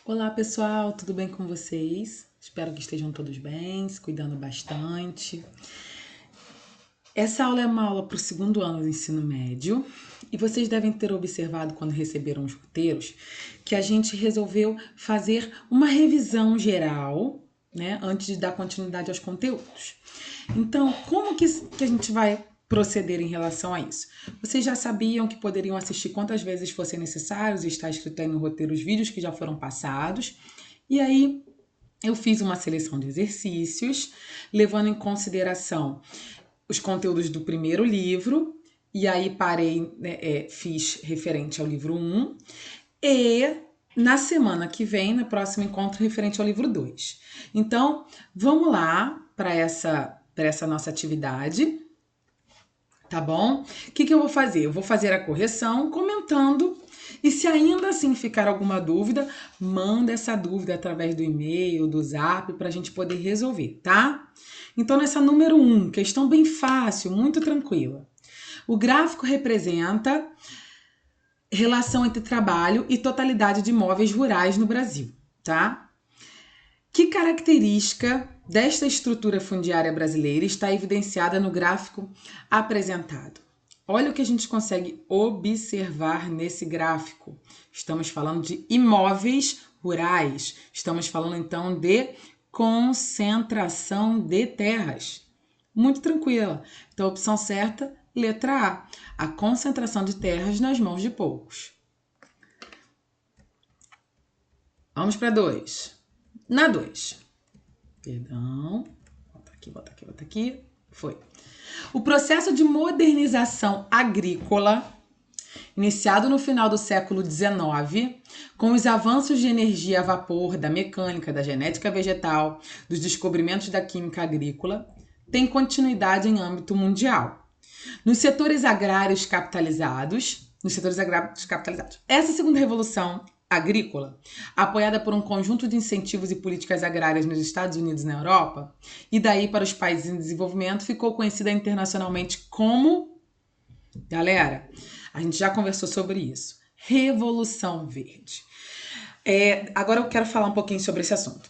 Olá pessoal, tudo bem com vocês? Espero que estejam todos bem, se cuidando bastante. Essa aula é uma aula para o segundo ano do ensino médio e vocês devem ter observado quando receberam os roteiros que a gente resolveu fazer uma revisão geral, né, antes de dar continuidade aos conteúdos. Então, como que a gente vai proceder em relação a isso? Vocês já sabiam que poderiam assistir quantas vezes fossem necessários, está escrito aí no roteiro os vídeos que já foram passados. E aí eu fiz uma seleção de exercícios, levando em consideração os conteúdos do primeiro livro, e aí parei, né, fiz referente ao livro 1, e na semana que vem, no próximo encontro, referente ao livro 2. Então, vamos lá para essa nossa atividade, tá bom? O que eu vou fazer? Eu vou fazer a correção comentando, e se ainda assim ficar alguma dúvida, manda essa dúvida através do e-mail, do zap, para a gente poder resolver, tá? Então, nessa número 1, questão bem fácil, muito tranquila. O gráfico representa relação entre trabalho e totalidade de imóveis rurais no Brasil, tá? Que característica desta estrutura fundiária brasileira está evidenciada no gráfico apresentado? Olha o que a gente consegue observar nesse gráfico. Estamos falando de imóveis rurais. Estamos falando, então, de concentração de terras. Muito tranquila. Então, a opção certa, letra A. A concentração de terras nas mãos de poucos. Vamos para 2. Na 2. Perdão. Bota aqui. Foi. O processo de modernização agrícola, iniciado no final do século XIX, com os avanços de energia a vapor, da mecânica, da genética vegetal, dos descobrimentos da química agrícola, tem continuidade em âmbito mundial. Nos setores agrários capitalizados, essa segunda revolução agrícola, apoiada por um conjunto de incentivos e políticas agrárias nos Estados Unidos e na Europa, e daí para os países em desenvolvimento, ficou conhecida internacionalmente como... Galera, a gente já conversou sobre isso. Revolução Verde. Agora eu quero falar um pouquinho sobre esse assunto.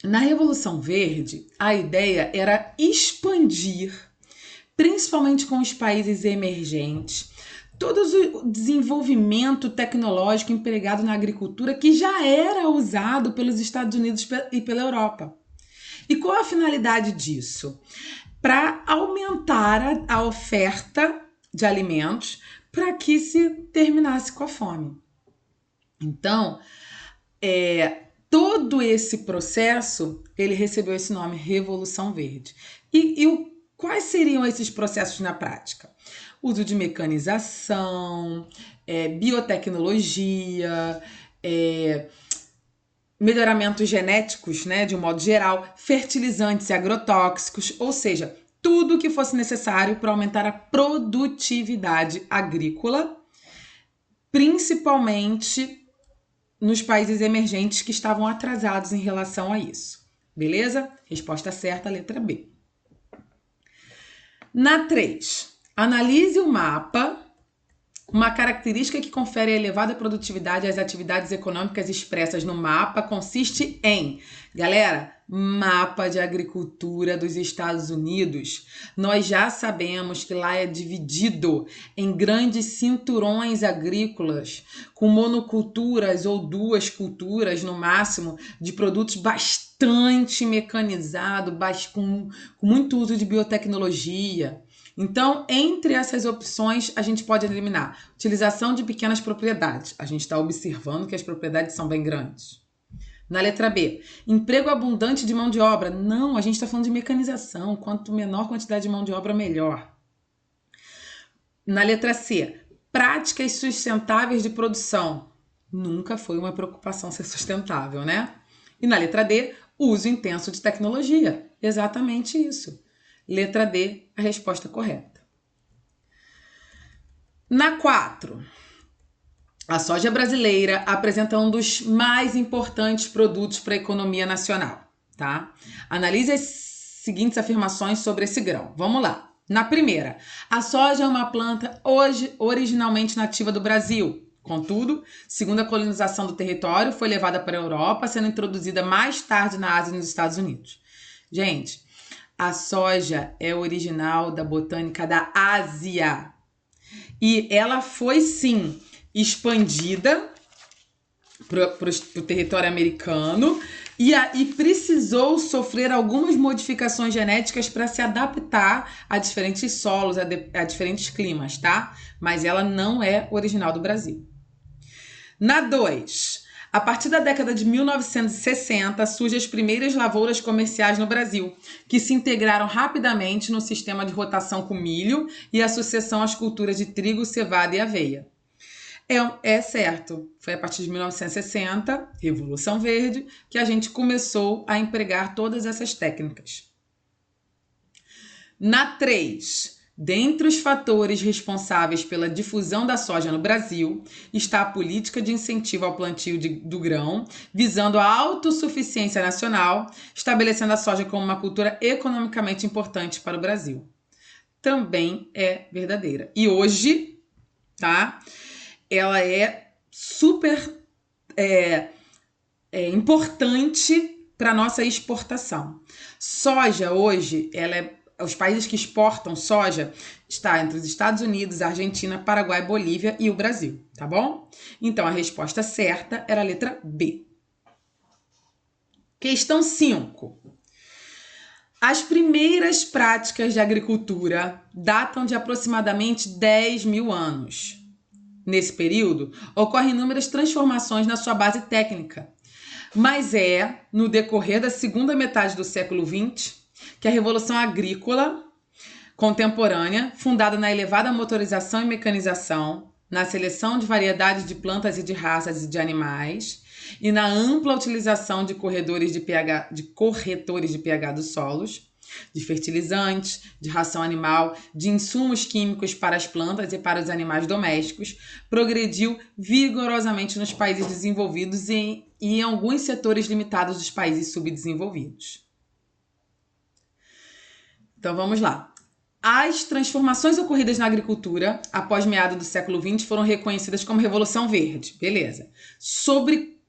Na Revolução Verde, a ideia era expandir, principalmente com os países emergentes, todo o desenvolvimento tecnológico empregado na agricultura que já era usado pelos Estados Unidos e pela Europa. E qual a finalidade disso? Para aumentar a oferta de alimentos para que se terminasse com a fome. Então, todo esse processo, ele recebeu esse nome, Revolução Verde. Quais seriam esses processos na prática? Uso de mecanização, biotecnologia, melhoramentos genéticos, né, de um modo geral, fertilizantes e agrotóxicos, ou seja, tudo que fosse necessário para aumentar a produtividade agrícola, principalmente nos países emergentes que estavam atrasados em relação a isso. Beleza? Resposta certa, letra B. Na 3, analise o mapa. Uma característica que confere elevada produtividade às atividades econômicas expressas no mapa consiste em, galera, mapa de agricultura dos Estados Unidos. Nós já sabemos que lá é dividido em grandes cinturões agrícolas, com monoculturas ou duas culturas no máximo, de produtos bastante mecanizados, com muito uso de biotecnologia. Então, entre essas opções, a gente pode eliminar utilização de pequenas propriedades. A gente está observando que as propriedades são bem grandes. Na letra B, emprego abundante de mão de obra. Não, a gente está falando de mecanização. Quanto menor quantidade de mão de obra, melhor. Na letra C, práticas sustentáveis de produção. Nunca foi uma preocupação ser sustentável, né? E na letra D, uso intenso de tecnologia. Exatamente isso. Letra D, a resposta correta. Na 4, a soja brasileira apresenta um dos mais importantes produtos para a economia nacional, tá? Analise as seguintes afirmações sobre esse grão. Vamos lá. Na primeira, a soja é uma planta originalmente nativa do Brasil. Contudo, segundo a colonização do território, foi levada para a Europa, sendo introduzida mais tarde na Ásia e nos Estados Unidos. Gente, a soja é original da botânica da Ásia. E ela foi, sim, expandida para o território americano e precisou sofrer algumas modificações genéticas para se adaptar a diferentes solos, a diferentes climas, tá? Mas ela não é original do Brasil. Na 2, a partir da década de 1960, surgem as primeiras lavouras comerciais no Brasil, que se integraram rapidamente no sistema de rotação com milho e a sucessão às culturas de trigo, cevada e aveia. É certo, foi a partir de 1960, Revolução Verde, que a gente começou a empregar todas essas técnicas. Na 3, dentre os fatores responsáveis pela difusão da soja no Brasil, está a política de incentivo ao plantio do grão, visando a autossuficiência nacional, estabelecendo a soja como uma cultura economicamente importante para o Brasil. Também é verdadeira. E hoje, tá? Ela é super importante para a nossa exportação. Soja hoje, os países que exportam soja está entre os Estados Unidos, Argentina, Paraguai, Bolívia e o Brasil, tá bom? Então, a resposta certa era a letra B. Questão 5. As primeiras práticas de agricultura datam de aproximadamente 10 mil anos. Nesse período, ocorrem inúmeras transformações na sua base técnica, mas é no decorrer da segunda metade do século XX que a Revolução Agrícola contemporânea, fundada na elevada motorização e mecanização, na seleção de variedades de plantas e de raças e de animais, e na ampla utilização de corretores de pH dos solos, de fertilizantes, de ração animal, de insumos químicos para as plantas e para os animais domésticos, progrediu vigorosamente nos países desenvolvidos e em alguns setores limitados dos países subdesenvolvidos. Então vamos lá. As transformações ocorridas na agricultura após meados do século XX foram reconhecidas como Revolução Verde. Beleza. Sobre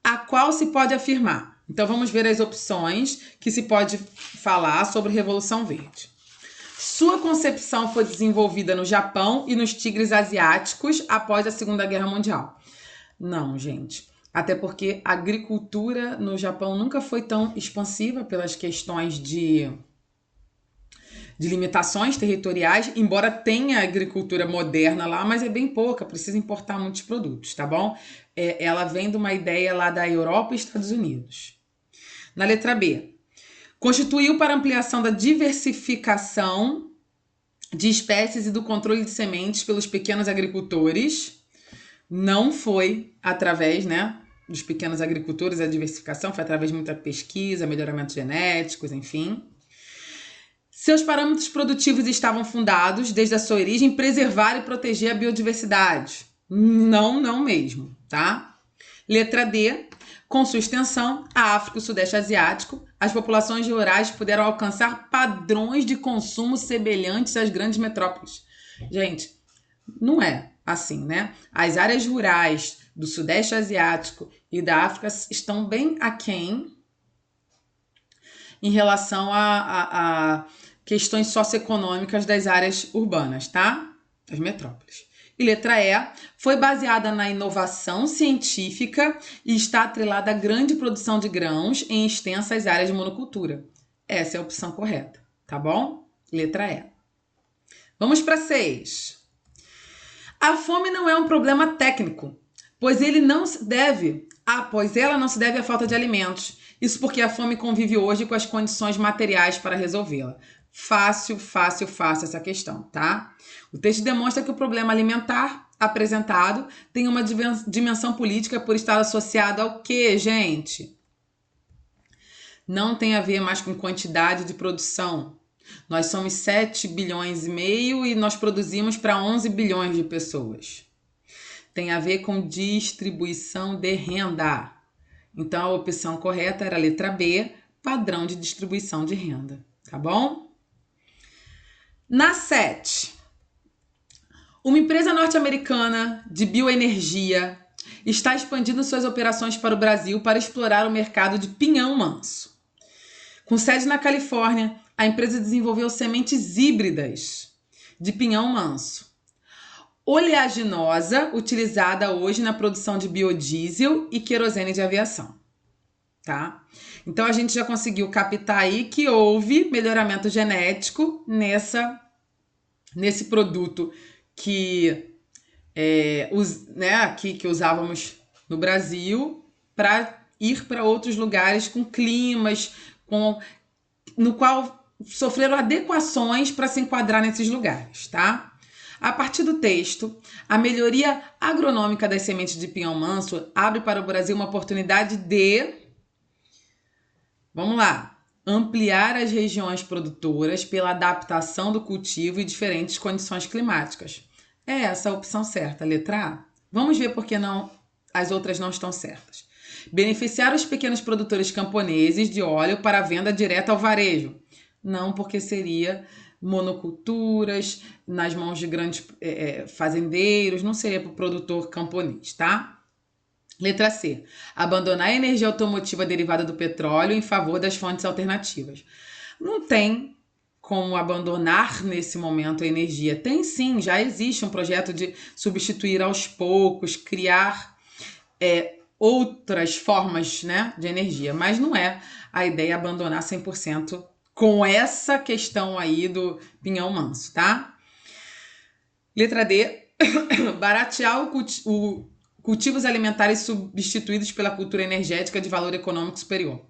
a qual se pode afirmar. Então vamos ver as opções que se pode falar sobre Revolução Verde. Sua concepção foi desenvolvida no Japão e nos tigres asiáticos após a Segunda Guerra Mundial. Não, gente. Até porque a agricultura no Japão nunca foi tão expansiva pelas questões de limitações territoriais, embora tenha agricultura moderna lá, mas é bem pouca, precisa importar muitos produtos, tá bom? Ela vem de uma ideia lá da Europa e Estados Unidos. Na letra B, constituiu para ampliação da diversificação de espécies e do controle de sementes pelos pequenos agricultores. Não foi através, dos pequenos agricultores a diversificação, foi através de muita pesquisa, melhoramentos genéticos, enfim. Seus parâmetros produtivos estavam fundados, desde a sua origem, em preservar e proteger a biodiversidade. Não mesmo, tá? Letra D, com sua extensão, a África e o Sudeste Asiático, as populações rurais puderam alcançar padrões de consumo semelhantes às grandes metrópoles. Gente, não é assim, né? As áreas rurais do Sudeste Asiático e da África estão bem aquém em relação a questões socioeconômicas das áreas urbanas, tá? Das metrópoles. E letra E, foi baseada na inovação científica e está atrelada à grande produção de grãos em extensas áreas de monocultura. Essa é a opção correta, tá bom? Letra E. Vamos para 6. A fome não é um problema técnico, pois ela não se deve à falta de alimentos. Isso porque a fome convive hoje com as condições materiais para resolvê-la. Fácil essa questão, tá? O texto demonstra que o problema alimentar apresentado tem uma dimensão política por estar associado ao quê, gente? Não tem a ver mais com quantidade de produção. Nós somos 7 bilhões e meio e nós produzimos para 11 bilhões de pessoas. Tem a ver com distribuição de renda. Então, a opção correta era a letra B, padrão de distribuição de renda, tá bom? Na 7, Uma empresa norte-americana de bioenergia está expandindo suas operações para o Brasil para explorar o mercado de pinhão manso. Com sede na Califórnia, a empresa desenvolveu sementes híbridas de pinhão manso, oleaginosa, utilizada hoje na produção de biodiesel e querosene de aviação. Tá? Então a gente já conseguiu captar aí que houve melhoramento genético nesse produto que que usávamos no Brasil para ir para outros lugares com climas no qual sofreram adequações para se enquadrar nesses lugares, tá? A partir do texto, a melhoria agronômica das sementes de pinhão manso abre para o Brasil uma oportunidade de, vamos lá, ampliar as regiões produtoras pela adaptação do cultivo e diferentes condições climáticas. É essa a opção certa, letra A. Vamos ver por que não, as outras não estão certas. Beneficiar os pequenos produtores camponeses de óleo para venda direta ao varejo. Não, porque seria monoculturas nas mãos de grandes fazendeiros, não seria para o produtor camponês, tá? Letra C. Abandonar a energia automotiva derivada do petróleo em favor das fontes alternativas. Não tem como abandonar nesse momento a energia. Tem sim, já existe um projeto de substituir aos poucos, criar outras formas, né, de energia, mas não é a ideia abandonar 100% com essa questão aí do pinhão manso, tá? Letra D. Baratear cultivos alimentares substituídos pela cultura energética de valor econômico superior.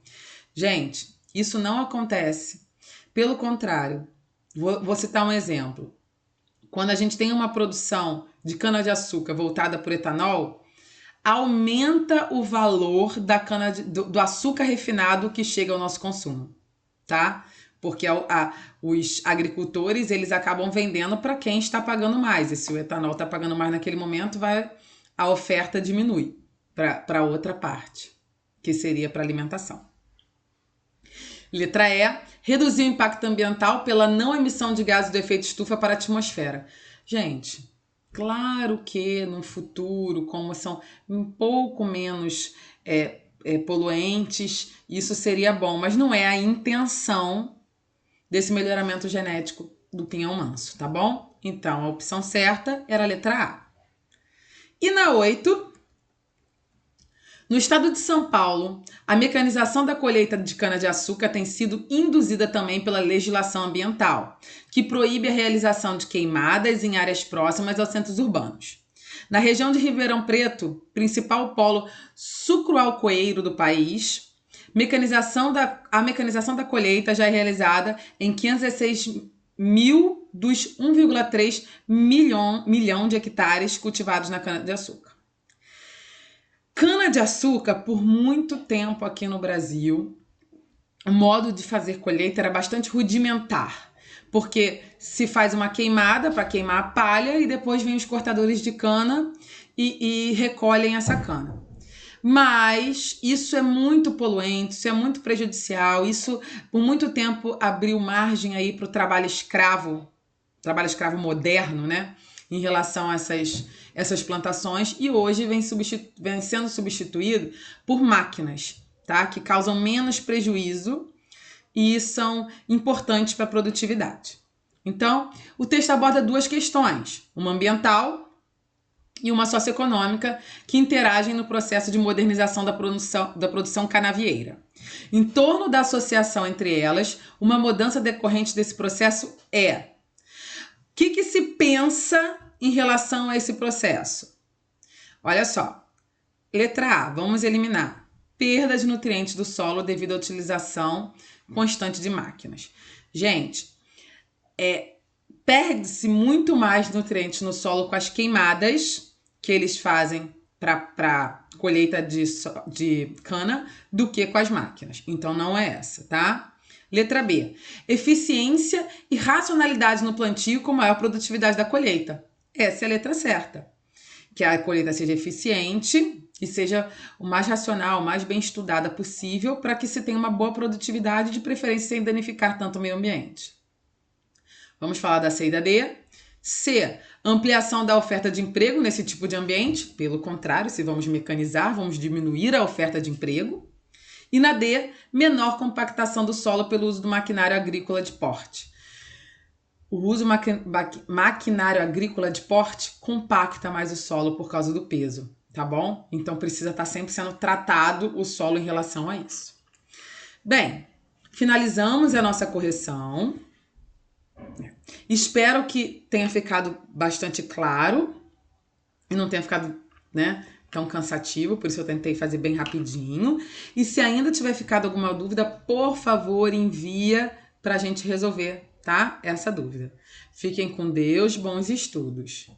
Gente, isso não acontece. Pelo contrário, vou citar um exemplo. Quando a gente tem uma produção de cana-de-açúcar voltada por etanol, aumenta o valor do açúcar refinado que chega ao nosso consumo, tá? Porque os agricultores, eles acabam vendendo para quem está pagando mais. E se o etanol está pagando mais naquele momento, a oferta diminui para outra parte, que seria para alimentação. Letra E. Reduzir o impacto ambiental pela não emissão de gases do efeito estufa para a atmosfera. Gente, claro que no futuro, como são um pouco menos poluentes, isso seria bom, mas não é a intenção desse melhoramento genético do pinhão manso, tá bom? Então, a opção certa era a letra A. E na 8, no estado de São Paulo, a mecanização da colheita de cana-de-açúcar tem sido induzida também pela legislação ambiental, que proíbe a realização de queimadas em áreas próximas aos centros urbanos. Na região de Ribeirão Preto, principal polo sucroalcooeiro do país, a mecanização da colheita já é realizada em 516 mil dos 1,3 milhão de hectares cultivados na cana-de-açúcar. Cana-de-açúcar, por muito tempo aqui no Brasil, o modo de fazer colheita era bastante rudimentar, porque se faz uma queimada para queimar a palha e depois vem os cortadores de cana e recolhem essa cana. Mas isso é muito poluente, isso é muito prejudicial, isso por muito tempo abriu margem aí para o trabalho escravo moderno, né? Em relação a essas plantações, e hoje vem sendo substituído por máquinas, tá? Que causam menos prejuízo e são importantes para a produtividade. Então, o texto aborda duas questões, uma ambiental e uma socioeconômica, que interagem no processo de modernização da produção canavieira. Em torno da associação entre elas, uma mudança decorrente desse processo é: o que se pensa em relação a esse processo? Olha só. Letra A, vamos eliminar. Perda de nutrientes do solo devido à utilização constante de máquinas. Gente, perde-se muito mais nutrientes no solo com as queimadas que eles fazem para colheita de cana do que com as máquinas. Então, não é essa, tá? Letra B. Eficiência e racionalidade no plantio com maior produtividade da colheita. Essa é a letra certa. Que a colheita seja eficiente e seja o mais racional, o mais bem estudada possível para que se tenha uma boa produtividade, de preferência sem danificar tanto o meio ambiente. Vamos falar da C e da D. C, ampliação da oferta de emprego nesse tipo de ambiente. Pelo contrário, se vamos mecanizar, vamos diminuir a oferta de emprego. E na D, menor compactação do solo pelo uso do maquinário agrícola de porte. O uso maquinário agrícola de porte compacta mais o solo por causa do peso, tá bom? Então precisa estar sempre sendo tratado o solo em relação a isso. Bem, finalizamos a nossa correção. Espero que tenha ficado bastante claro e não tenha ficado, né, tão cansativo, por isso eu tentei fazer bem rapidinho. E se ainda tiver ficado alguma dúvida, por favor, envia para a gente resolver, tá? Essa dúvida. Fiquem com Deus, bons estudos.